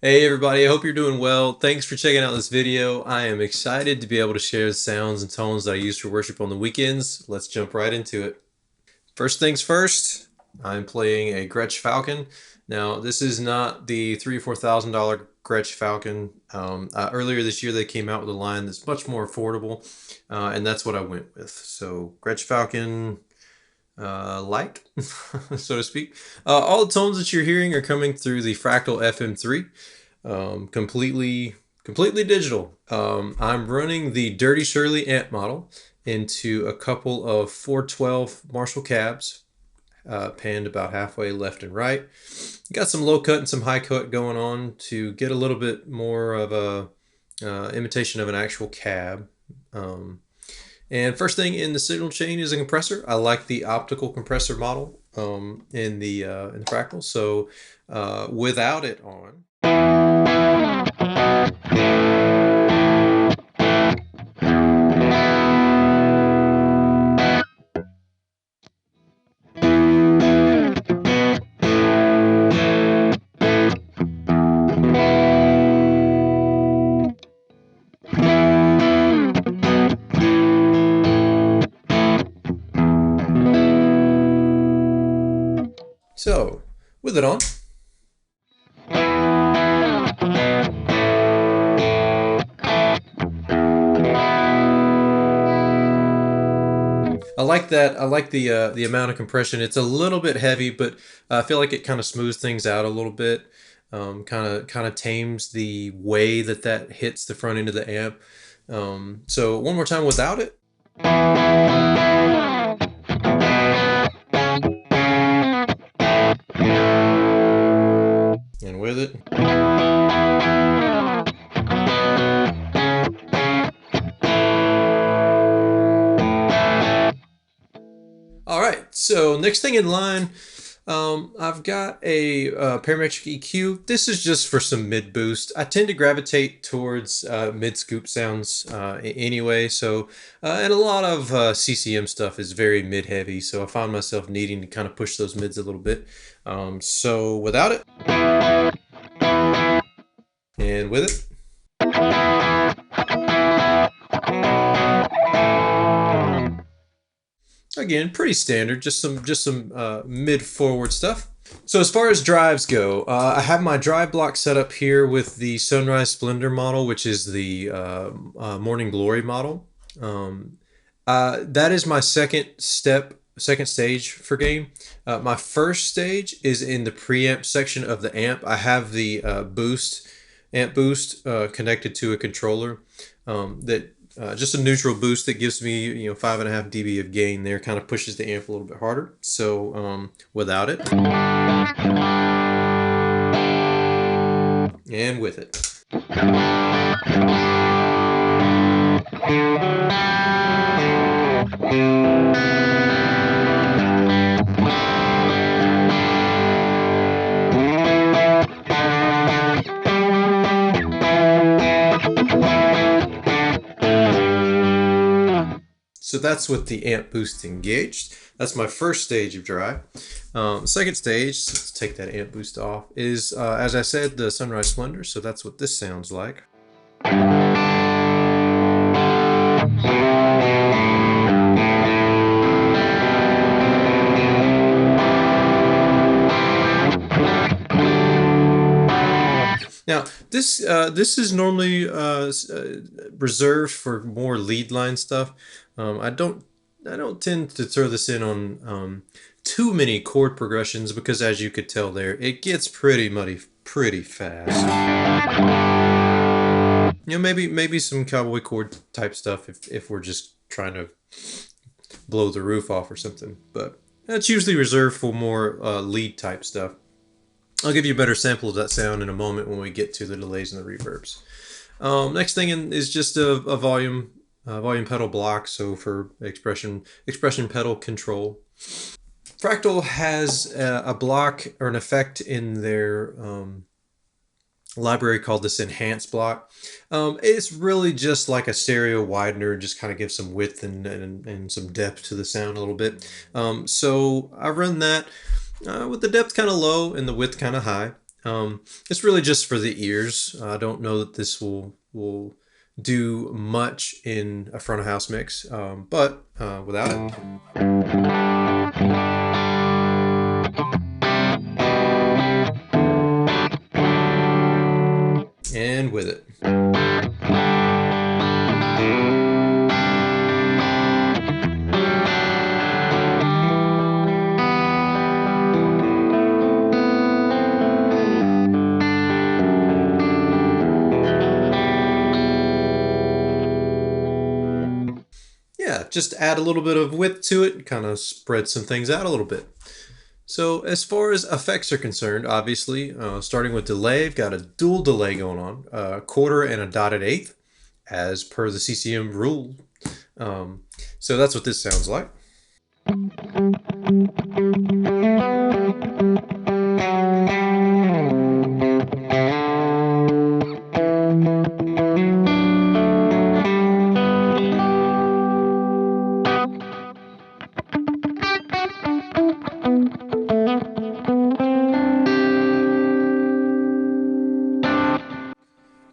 Hey everybody, I hope you're doing well. Thanks for checking out this video. I am excited to be able to share the sounds and tones that I use for worship on the weekends. Let's jump right into it. First things first, I'm playing a Gretsch Falcon. Now, this is not the $3,000 or $4,000 Gretsch Falcon. Earlier this year, they came out with a line that's much more affordable, and that's what I went with. So, Gretsch Falcon light, so to speak. All the tones that you're hearing are coming through the Fractal FM3, completely digital. I'm running the Dirty Shirley amp model into a couple of 412 Marshall cabs, panned about halfway left and right. Got some low cut and some high cut going on to get a little bit more of a imitation of an actual cab. And first thing in the signal chain is a compressor. I like the optical compressor model in the Fractal. So without it on. So, with it on. I like that. I like the amount of compression. It's a little bit heavy, but I feel like it kind of smooths things out a little bit. Kind of tames the way that hits the front end of the amp. So one more time without it. And with it. All right, so next thing in line, I've got a Parametric EQ. This is just for some mid boost. I tend to gravitate towards mid scoop sounds anyway. So, and a lot of CCM stuff is very mid heavy. So I find myself needing to kind of push those mids a little bit. So without it, and with it. Again, pretty standard, just some mid forward stuff. So as far as drives go, I have my drive block set up here with the Sunrise Splendor model, which is the Morning Glory model. That is my second stage for gain. My first stage is in the preamp section of the amp. I have the amp boost connected to a controller that just a neutral boost that gives me 5.5 dB of gain there, kind of pushes the amp a little bit harder. So without it and with it. So that's with the amp boost engaged. That's my first stage of drive. Second stage, let's take that amp boost off, is, as I said, the Sunrise Splendor. So that's what this sounds like. Now, this is normally reserved for more lead line stuff. I don't tend to throw this in on too many chord progressions because, as you could tell there, it gets pretty muddy pretty fast. Maybe some cowboy chord type stuff if we're just trying to blow the roof off or something. But that's usually reserved for more lead type stuff. I'll give you a better sample of that sound in a moment when we get to the delays and the reverbs. Next thing is just a volume pedal block, so for expression pedal control. Fractal has a block or an effect in their library called this enhance block. It's really just like a stereo widener, just kind of gives some width and some depth to the sound a little bit. So I run that with the depth kind of low and the width kind of high. It's really just for the ears. I don't know that this will do much in a front of house mix, but without it. And with it. Yeah, just add a little bit of width to it, kind of spread some things out a little bit. So as far as effects are concerned, obviously, starting with delay, I've got a dual delay going on, a quarter and a dotted eighth, as per the CCM rule. So that's what this sounds like.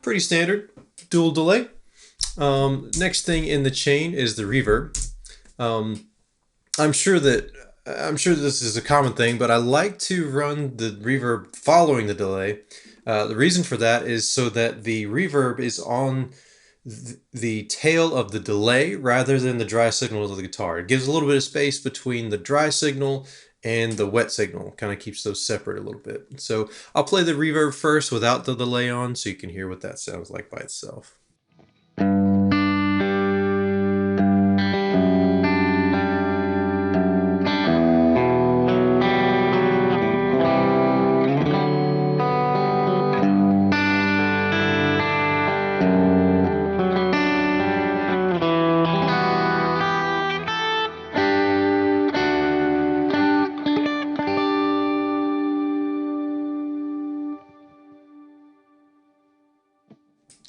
Pretty standard dual delay. Next thing in the chain is the reverb. I'm sure this is a common thing, but I like to run the reverb following the delay. The reason for that is so that the reverb is on the tail of the delay rather than the dry signal of the guitar. It gives a little bit of space between the dry signal and the wet signal, kind of keeps those separate a little bit. So I'll play the reverb first without the delay on so you can hear what that sounds like by itself.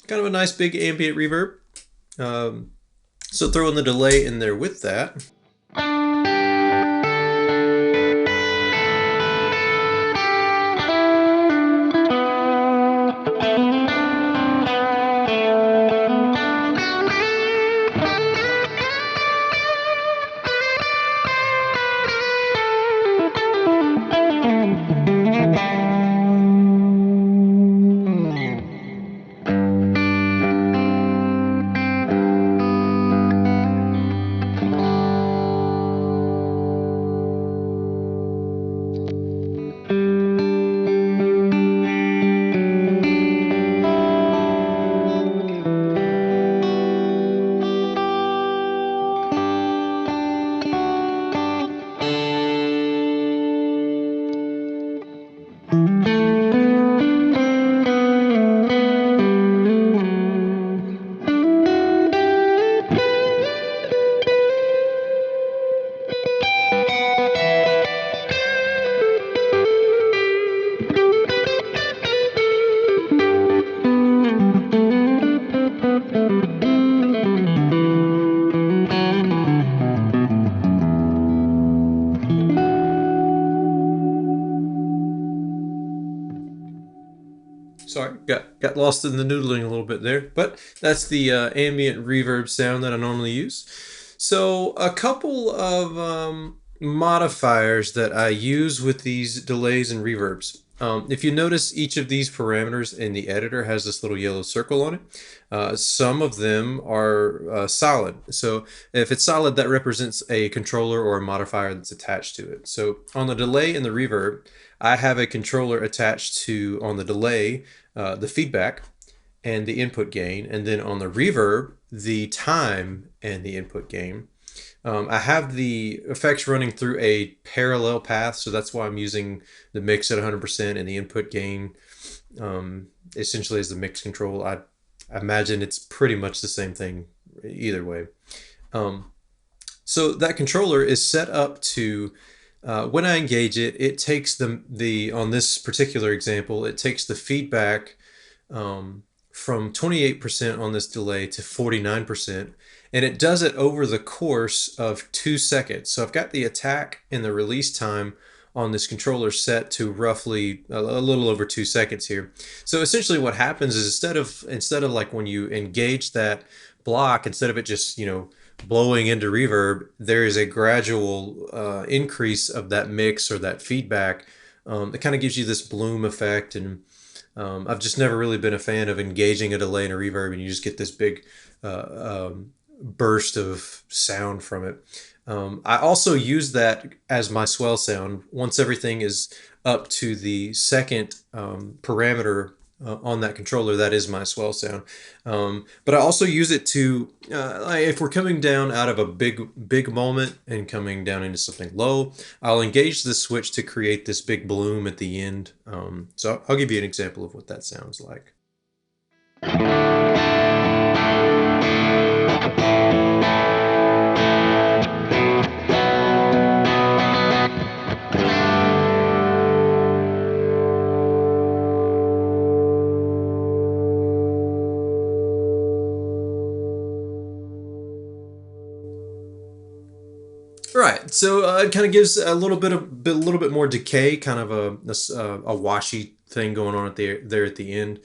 Kind of a nice big ambient reverb. So throw in the delay in there with that. Sorry, got lost in the noodling a little bit there, but that's the ambient reverb sound that I normally use. So a couple of modifiers that I use with these delays and reverbs. If you notice, each of these parameters in the editor has this little yellow circle on it. Some of them are solid. So if it's solid, that represents a controller or a modifier that's attached to it. So on the delay and the reverb, I have a controller attached to, on the delay, the feedback and the input gain, and then on the reverb, the time and the input gain. I have the effects running through a parallel path, so that's why I'm using the mix at 100% and the input gain essentially as the mix control. I imagine it's pretty much the same thing either way. So that controller is set up to, when I engage it, it takes on this particular example, it takes the feedback from 28% on this delay to 49%, and it does it over the course of 2 seconds. So I've got the attack and the release time on this controller set to roughly a little over 2 seconds here. So essentially what happens is instead of like when you engage that block, instead of it just, blowing into reverb, there is a gradual increase of that mix or that feedback that kind of gives you this bloom effect. And I've just never really been a fan of engaging a delay and a reverb and you just get this big burst of sound from it. I also use that as my swell sound once everything is up to the second parameter on that controller. That is my swell sound. But I also use it to, if we're coming down out of a big moment and coming down into something low, I'll engage the switch to create this big bloom at the end. So I'll give you an example of what that sounds like. Right, so it kind of gives a little bit more decay, kind of a washy thing going on there at the end.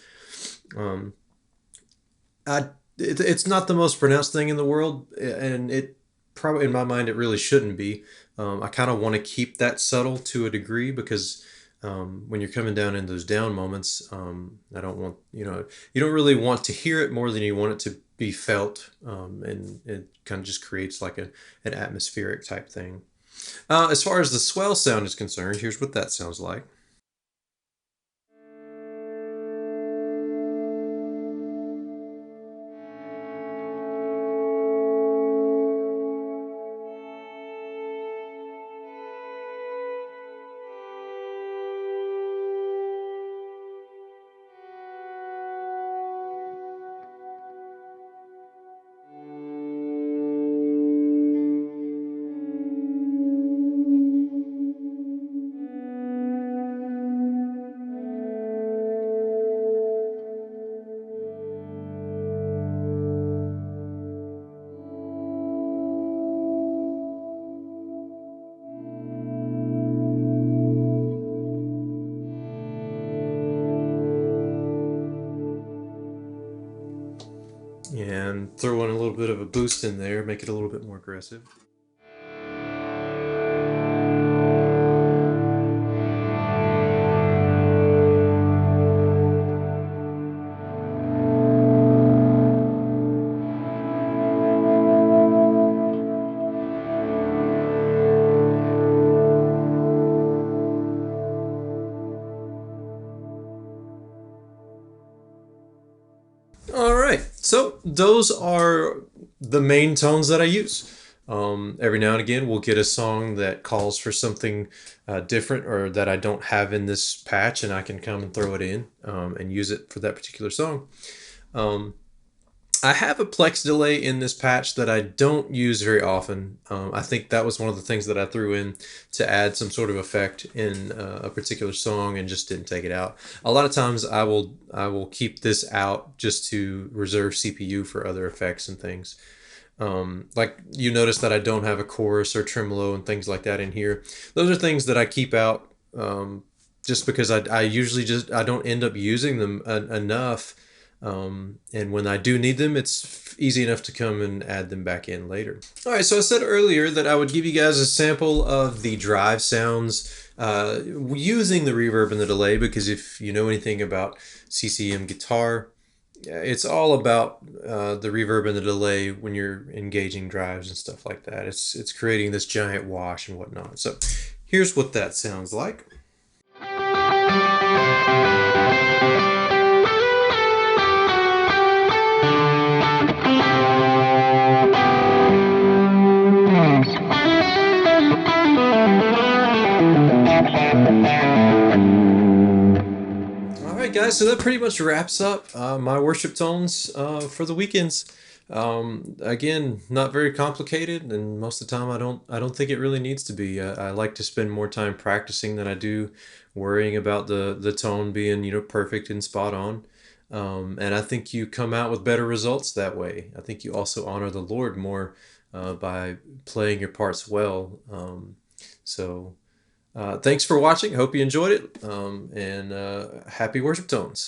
It's not the most pronounced thing in the world, and it probably in my mind it really shouldn't be. I kind of want to keep that subtle to a degree because when you're coming down in those down moments, I don't want you don't really want to hear it more than you want it to be felt, and it kind of just creates like an atmospheric type thing. As far as the swell sound is concerned, here's what that sounds like. And throw in a little bit of a boost in there, make it a little bit more aggressive. All right, so those are the main tones that I use. Every now and again, we'll get a song that calls for something different or that I don't have in this patch, and I can come and throw it in and use it for that particular song. I have a plex delay in this patch that I don't use very often. I think that was one of the things that I threw in to add some sort of effect in a particular song and just didn't take it out. A lot of times I will keep this out just to reserve CPU for other effects and things. Like you notice that I don't have a chorus or tremolo and things like that in here. Those are things that I keep out just because I usually I don't end up using them enough. And when I do need them, it's easy enough to come and add them back in later. All right, so I said earlier that I would give you guys a sample of the drive sounds using the reverb and the delay, because if you know anything about CCM guitar, it's all about the reverb and the delay when you're engaging drives and stuff like that. It's creating this giant wash and whatnot. So here's what that sounds like. Guys, so that pretty much wraps up my worship tones for the weekends. Again, not very complicated, and most of the time I don't think it really needs to be. I like to spend more time practicing than I do worrying about the tone being perfect and spot on. And I think you come out with better results that way. I think you also honor the Lord more by playing your parts well. So Thanks for watching. Hope you enjoyed it. And happy worship tones.